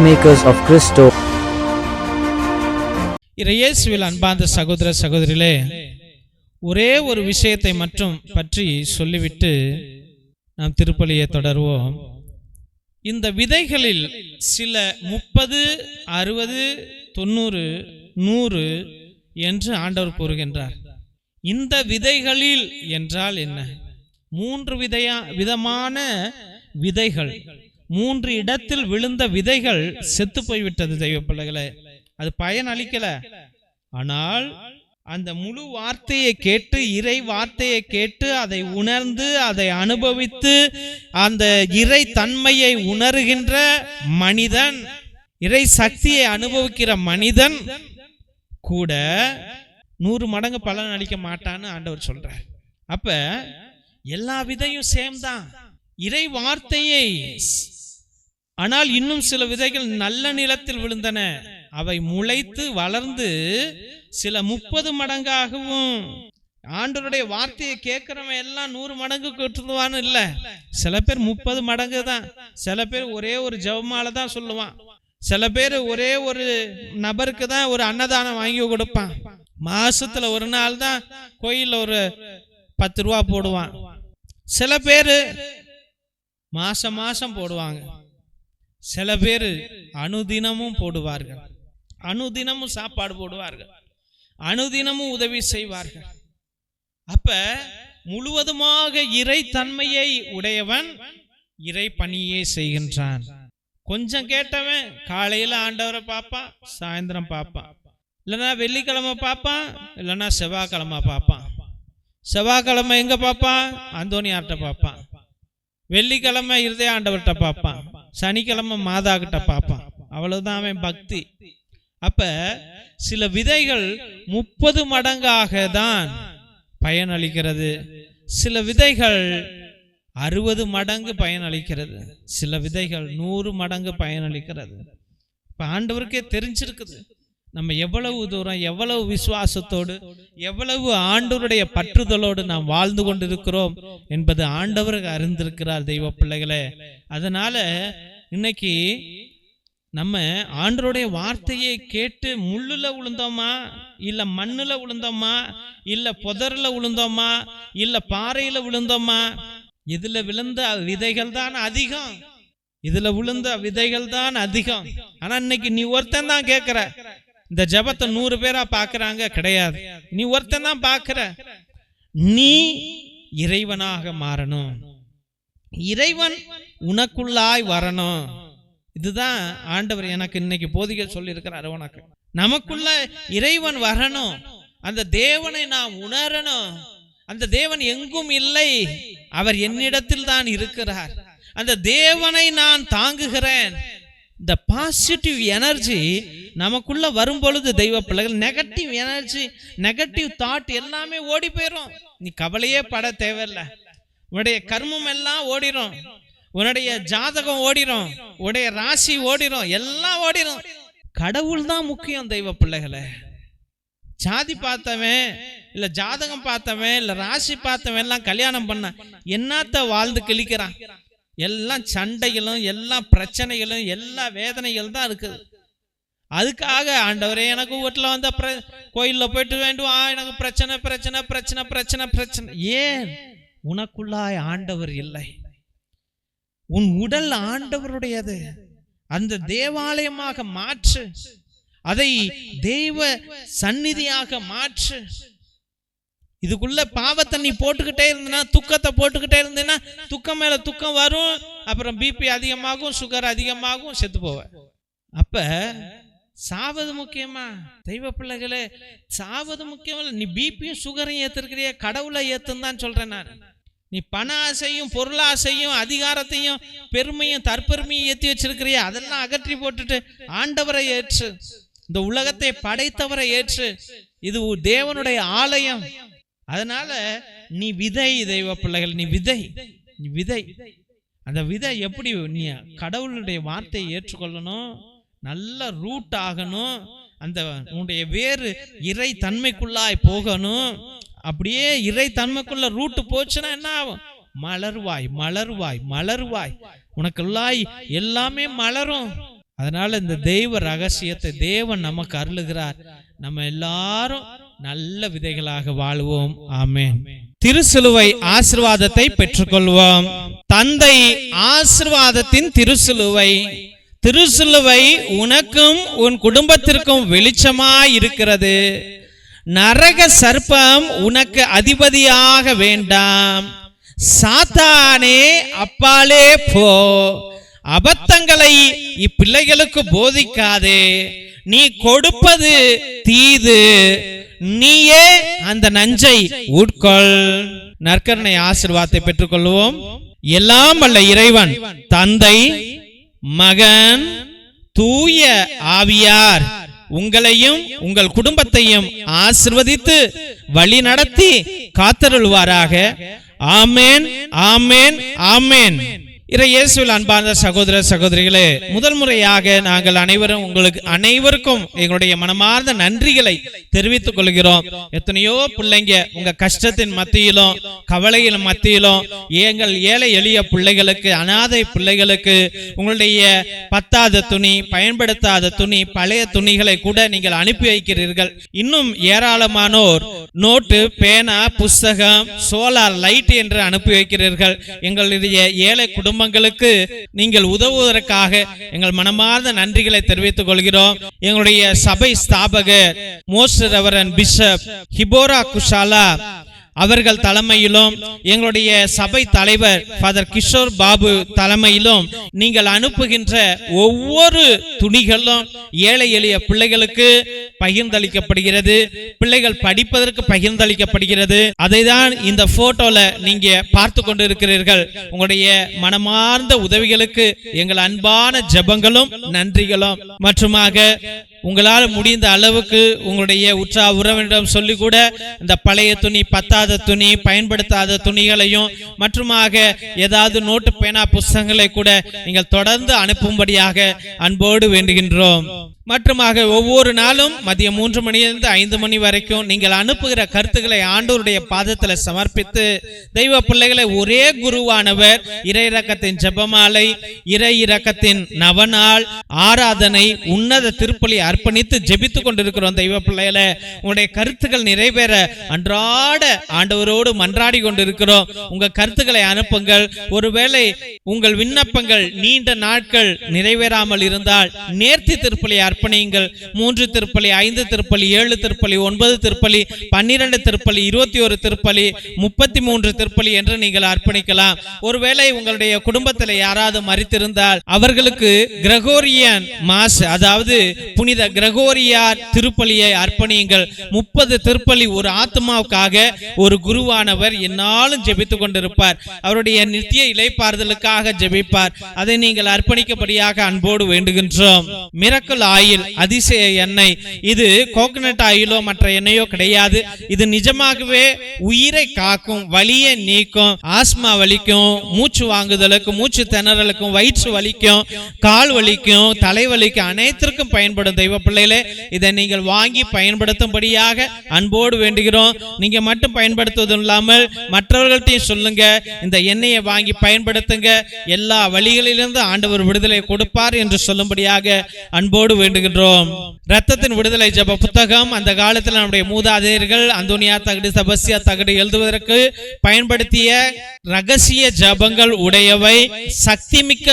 Peacemakers of Christo. இயேசுவில் அன்பார்ந்த சகோதர சகோதரிகளே, ஒரே ஒரு விஷயத்தை மட்டும் பற்றி சொல்லிவிட்டு நாம் திருப்பலியை தொடருவோம். இந்த விதைகளில் சில 30, 60, 90, 100 என்று ஆண்டவர் கூறுகின்றார். இந்த விதைகளில் என்றால் என்ன? 3 விதமான விதைகள், 3 இடத்தில் விழுந்த விதைகள் செத்து போய்விட்டது தெய்வ பிள்ளைகளே. அது பயன் அளிக்கல. ஆனால் அந்த முழு வார்த்தையை கேட்டு, இறை வார்த்தையை கேட்டு, அதை உணர்ந்து, அதை அனுபவித்து, அந்த இறை தன்மையை உணர்கின்ற மனிதன், இறை சக்தியை அனுபவிக்கிற மனிதன் கூட 100 மடங்கு பலன் அளிக்க மாட்டான்னு ஆண்டவர் சொல்றார். அப்ப எல்லா விதையும் சேம் தான், இறை வார்த்தையை. ஆனால் இன்னும் சில விதைகள் நல்ல நிலத்தில் விழுந்தன. அவை முளைத்து வளர்ந்து சில 30 மடங்காகவும், ஆண்டவருடைய வார்த்தையை கேட்கிறவன் எல்லாம் 100 மடங்கு கொட்டுவான்னு இல்ல. சில பேர் 30 மடங்கு தான். சில பேர் ஒரே ஒரு ஜெபமாலை தான் சொல்லுவான். சில பேர் ஒரே ஒரு நபருக்கு தான் ஒரு அன்னதானம் வாங்கி கொடுப்பான். மாசத்துல ஒரு நாள் தான் கோயில்ல ஒரு 10 ரூபா போடுவான். சில பேர் மாசம் மாசம் போடுவாங்க. சில பேர் அனுதினமும் போடுவார்கள், அனுதினமும் சாப்பாடு போடுவார்கள், அனுதினமும் உதவி செய்வார்கள். அப்ப முழுவதுமாக இறை தன்மையை உடையவன் இறை பணியை செய்கின்றான். கொஞ்சம் கேட்டவன் காலையில ஆண்டவரை பார்ப்பான், சாயந்தரம் பார்ப்பான், இல்லைன்னா வெள்ளிக்கிழமை பார்ப்பான், இல்லைன்னா செவ்வாய்க்கிழமை பார்ப்பான். செவ்வாய்க்கிழமை எங்க பார்ப்பான்? அந்தோனியார்கிட்ட பார்ப்பான். வெள்ளிக்கிழமை இருதய ஆண்டவர்கிட்ட பார்ப்பான். சனிக்கிழமை மாதா கிட்ட பார்ப்பான். அவ்வளவுதான் அவன் பக்தி. அப்ப சில விதைகள் 30 மடங்காக தான் பயனளிக்கிறது. சில விதைகள் 60 மடங்கு பயனளிக்கிறது. சில விதைகள் 100 மடங்கு பயனளிக்கிறது. இப்ப ஆண்டவருக்கே தெரிஞ்சிருக்குது நம்ம எவ்வளவு தூரம், எவ்வளவு விசுவாசத்தோடு, எவ்வளவு ஆண்டவருடைய பற்றுதலோடு நாம் வாழ்ந்து கொண்டிருக்கிறோம் என்பது ஆண்டவருக்கு அறிந்திருக்கிறார் தெய்வ பிள்ளைகளே. அதனால இன்னைக்கு நம்ம ஆண்டவருடைய வார்த்தையை கேட்டு முள்ளுல விழுந்தோமா, இல்ல மண்ணுல விழுந்தோமா, இல்ல புதர்ல விழுந்தோமா, இல்ல பாறையில விழுந்தோமா? இதுல விழுந்த விதைகள் தான் அதிகம். இதுல விழுந்த விதைகள் தான் அதிகம். ஆனா இன்னைக்கு நீ ஒருத்தன் தான் கேட்கிற. இந்த ஜபத்தை 100 பேரா பாக்குறாங்க கிடையாது. நீ ஒருத்தன் தான் பாக்குற. நீ இறைவனாக மாறணும், இறைவன் உனக்குள்ளாய் வரணும். இதுதான் ஆண்டவர் எனக்கு இன்னைக்கு போதிக்க சொல்லி இருக்கிறார். உனக்கு நமக்குள்ள இறைவன் வரணும், அந்த தேவனை நாம் உணரணும். அந்த தேவன் எங்கும் இல்லை, அவர் என்னிடத்தில் தான் இருக்கிறார். அந்த தேவனை நான் தாங்குகிறேன். இந்த பாசிட்டிவ் எனர்ஜி நமக்குள்ள வரும் பொழுது தெய்வ பிள்ளைகள், நெகட்டிவ் எனர்ஜி, நெகட்டிவ் தாட் எல்லாமே ஓடி போயிடும். நீ கவலையே பட தேவையில்லை. உன்னுடைய கர்மம் எல்லாம் ஓடிரும், உன்னுடைய ஜாதகம் ஓடிரும், உன்னுடைய ராசி ஓடிரும், எல்லாம் ஓடிரும். கடவுள் தான் முக்கியம் தெய்வ பிள்ளைகளை. ஜாதி பார்த்தவன், இல்ல ஜாதகம் பார்த்தவன், இல்ல ராசி பார்த்தவன் எல்லாம் கல்யாணம் பண்ண என்னத்த வாழ்ந்து கிழிக்கிறான்? எல்லாம் சண்டைகளும், எல்லா பிரச்சனைகளும், எல்லா வேதனைகள் தான் இருக்குது. அதுக்காக ஆண்டவரே எனக்கு வீட்டுல வந்த கோயில்ல போயிட்டு வேண்டுவான், எனக்கு பிரச்சனை பிரச்சனை பிரச்சனை பிரச்சனை பிரச்சனை. ஏன்? உனக்குள்ளாய் ஆண்டவர் இல்லை. உன் உடல் ஆண்டவருடையது. அந்த தேவாலயமாக மாற்று, அதை தெய்வ சந்நிதியாக மாற்று. இதுக்குள்ள பாவத்தை நீ போட்டுக்கிட்டே இருந்தனா, துக்கத்தை போட்டுக்கிட்டே இருந்தேன்னா துக்கம் மேல துக்கம் வரும். அப்புறம் பிபி அதிகமாகும், சுகர் அதிகமாகும், செத்து போவ. அப்ப சாவது முக்கியமா தெய்வ பிள்ளைகளே? சாவது முக்கியம் இல்லை. நீ பிபியும் சுகரையும் ஏத்திருக்கிறிய, கடவுளை ஏத்துன்னு தான் சொல்றேன் நான். நீ பண ஆசையும், பொருளாசையும், அதிகாரத்தையும், பெருமையும், தற்பெருமையும் ஏற்றி வச்சிருக்கிறிய, அதெல்லாம் அகற்றி போட்டுட்டு ஆண்டவரை ஏற்று, இந்த உலகத்தை படைத்தவரை ஏற்று. இது தேவனுடைய ஆலயம். அதனால நீ விதை தெய்வ பிள்ளைகள், நீ விதை, நீ விதை. அந்த விதை எப்படி? நீ கடவுளுடைய வார்த்தையை ஏற்றுக்கொள்ளணும், நல்ல ரூட் ஆகணும், அந்த உன்னுடைய வேறு இறை தன்மைக்குள்ளாய் போகணும். அப்படியே இறை தன்மைக்குள்ள ரூட்டு போச்சுன்னா என்ன ஆகும்? மலர்வாய் மலர்வாய் மலர்வாய். உனக்குள்ளாய் எல்லாமே மலரும். அதனால இந்த தெய்வ ரகசியத்தை தேவன் நமக்கு அருளுகிறார். நம்ம எல்லாரும் நல்ல விதைகளாக வாழ்வோம். ஆமென். திருசிலுவை ஆசீர்வாதத்தை பெற்றுக்கொள்வோம். தந்தை ஆசீர்வாதத்தின் திருசிலுவை. திருசிலுவை உனக்கும் உன் குடும்பத்திற்கும் வெளிச்சமாய் இருக்கிறது. நரக சர்ப்பம் உனக்கு அதிபதியாக வேண்டாம். சாத்தானே அப்பாலே போ. அபத்தங்களை இப்பிள்ளைகளுக்கு போதிக்காதே. நீ கொடுப்பது தீது, நீயே அந்த நஞ்சை உட்கொள். நற்கருணை ஆசீர்வாதத்தை பெற்றுக்கொள்வோம். எல்லாம் வல்ல இறைவன் தந்தை, மகன், தூய ஆவியார் உங்களையும் உங்கள் குடும்பத்தையும் ஆசீர்வதித்து வழி நடத்தி காத்தருள்வாராக. ஆமென், ஆமென், ஆமென். இயேசுவில் அன்பார்ந்த சகோதர சகோதரிகளே, முதல் முறையாக நாங்கள் உங்களுக்கு அனைவருக்கும் எங்களுடைய மனமார்ந்த நன்றிகளை தெரிவித்துக் கொள்கிறோம். எத்தனையோ பிள்ளைங்க உங்க கஷ்டத்தின் மத்தியிலும் கவலையின் மத்தியிலும் எங்கள் ஏழை எளிய பிள்ளைகளுக்கு, அனாதை பிள்ளைகளுக்கு உங்களுடைய பத்தாத துணி, பயன்படுத்தாத துணி, பழைய துணிகளை கூட நீங்கள் அனுப்பி வைக்கிறீர்கள். இன்னும் ஏராளமானோர் நோட்டு, பேனா, புஸ்தகம், சோலார் லைட் என்று அனுப்பி வைக்கிறீர்கள். எங்களுடைய ஏழை குடும்பங்களுக்கு நீங்கள் உதவுவதற்காக எங்கள் மனமார்ந்த நன்றிகளை தெரிவித்துக் கொள்கிறோம். எங்களுடைய சபை ஸ்தாபகர் மோஸ்ட் ரெவரண்ட் பிஷப் ஹிபோரா குஷாலா அவர்கள் தலைமையிலும், எங்களுடைய சபை தலைவர் ஃபாதர் கிஷோர் பாபு தலைமையிலும் நீங்கள் அனுப்புகின்ற ஒவ்வொரு துணிகளும் ஏழை எளிய பிள்ளைகளுக்கு பகிர்ந்தளிக்கப்படுகிறது. பிள்ளைகள் படிப்பதற்கு பகிர்ந்தளிக்கப்படுகிறது. அதை தான் இந்த போட்டோல நீங்க பார்த்து கொண்டிருக்கிறீர்கள். உங்களுடைய மனமார்ந்த உதவிகளுக்கு எங்கள் அன்பான ஜெபங்களும் நன்றிகளும். மற்றுமாக உங்களால் முடிந்த அளவுக்கு உங்களுடைய உற்றார் உறவினரிடம் சொல்லி கூட இந்த பழைய துணி, பத்தாத துணி, பயன்படுத்தாத துணிகளையும் மற்றுமாக ஏதாவது நோட்டு, பேனா, புஸ்தகங்களை கூட நீங்கள் தொடர்ந்து அனுப்பும்படியாக அன்போடு வேண்டுகின்றோம். மற்றுமாக ஒவ்வொரு நாளும் மதியம் 3 மணியிலிருந்து 5 மணி வரைக்கும் நீங்கள் அனுப்புகிற கருத்துக்களை ஆண்டவருடைய பாதத்தில் சமர்ப்பித்து, தெய்வ பிள்ளைகளை ஒரே குருவானவர் இறை இரக்கத்தின் ஜெபமாலை, இறை இரக்கத்தின் நவநாள், ஆராதனை, உன்னத திருப்பலி அர்ப்பணித்து ஜெபித்துக் கொண்டிருக்கிறோம். தெய்வ பிள்ளைகளை உங்களுடைய கருத்துக்கள் நிறைவேற அன்றாட ஆண்டவரோடு மன்றாடி கொண்டிருக்கிறோம். உங்க கருத்துக்களை அனுப்புங்கள். ஒருவேளை உங்கள் விண்ணப்பங்கள் நீண்ட நாட்கள் நிறைவேறாமல் இருந்தால் நேர்த்தி திருப்பலி அர்ப்பணியுங்கள். 3 திருப்பலி, 5 திருப்பலி, 7 திருப்பலி, 9 திருப்பலி, 12 திருப்பலி, 21 திருப்பலி, 33 திருப்பலி என்று நீங்கள் அர்ப்பணிக்கலாம். ஒருவேளை உங்களுடைய குடும்பத்தில் யாராவது மரித்திருந்தால் அவர்களுக்கு கிரகோரியன் மாஸ், அதாவது புனித கிரகோரியார் திருப்பலியை அர்ப்பணியுங்கள். 30 திருப்பலி ஒரு ஆத்மாவுக்காக ஒரு குருவானவர் என்னாலும் ஜெபித்துக் கொண்டிருப்பார். அவருடைய நித்திய இளைப்பாறுதலுக்காக ஜெபிப்பார். அதை நீங்கள் அர்ப்பணிக்கப்படியாக அன்போடு வேண்டுகின்றோம். மிரக்கல் ஆயில், அதிசய எண்ணெய், இது கோகனட் ஆயிலோ மற்ற எண்ணெயோ கிடையாது. இது நிஜமாகவே உயிரை காக்கும், வலியை நீக்கும், ஆஸ்மா வலிக்கும், மூச்சு வாங்குதலுக்கும், மூச்சு திணறலுக்கும், வயிற்று வலிக்கும், கால் வலிக்கும், தலைவலிக்கும், அனைத்திற்கும் பயன்படும். தெய்வ பிள்ளைகளே, இதை நீங்கள் வாங்கி பயன்படுத்தும்படியாக அன்போடு வேண்டுகிறோம். நீங்க மட்டும் பயன்படுத்துவது இல்லாமல் மற்றவர்கள்ட்டையும் சொல்லுங்க, இந்த எண்ணெயை வாங்கி பயன்படுத்துங்க, எல்லா வழிகளிலிருந்து ஆண்டவர் விடுதலை கொடுப்பார் என்று சொல்லும்படியாக அன்போடு வேண்டுகின்றோம். ரத்தத்தின் விடுதலை ஜெப புத்தகம் அந்த காலத்தில் நம்முடைய மூதாதையர்கள் அந்தோனியா தகடு, செபஸ்தியா தகடு எழுதுவதற்கு பயன்படுத்திய ரகசிய ஜெபங்கள் உடையவை, சக்திமிக்க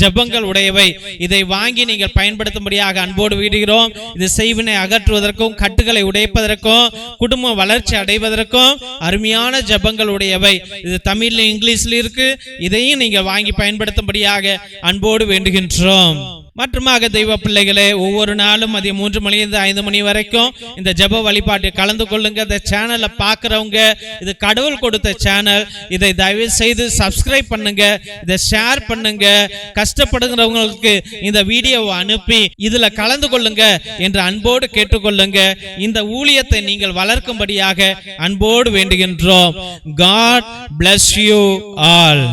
ஜெபங்கள் உடையவை. இதை வாங்கி நீங்கள் பயன்படுத்தும்படியாக அன்போடு வேண்டுகிறோம். இது செய்வினை அகற்றுவதற்கும், கட்டுகளை உடைப்பதற்கும், குடும்ப வளர்ச்சி அடைவதற்கும் அருமையான ஜெபங்கள் உடையவை. இது தமிழ்ல, இங்கிலீஷ்ல இருக்கு. இதையும் நீங்க வாங்கி பயன்படுத்தும்படியாக அன்போடு வேண்டுகின்றோம். மற்றுமாக தெய்வ பிள்ளைகளே, ஒவ்வொரு நாளும் மதியம் 3 மணியிலிருந்து 5 மணி வரைக்கும் இந்த ஜெப வழிபாட்டில் கலந்து கொள்ளுங்க. இந்த சேனலை பார்க்கிறவங்க, இது கடவுள் கொடுத்த சேனல், இதை தயவு செய்து சப்ஸ்கிரைப் பண்ணுங்க, இதை ஷேர் பண்ணுங்க. கஷ்டப்படுகிறவங்களுக்கு இந்த வீடியோவை அனுப்பி இதுல கலந்து கொள்ளுங்க என்று அன்போடு கேட்டுக்கொள்ளுங்க. இந்த ஊழியத்தை நீங்கள் வளர்க்கும்படியாக அன்போடு வேண்டுகின்றோம். God bless you all.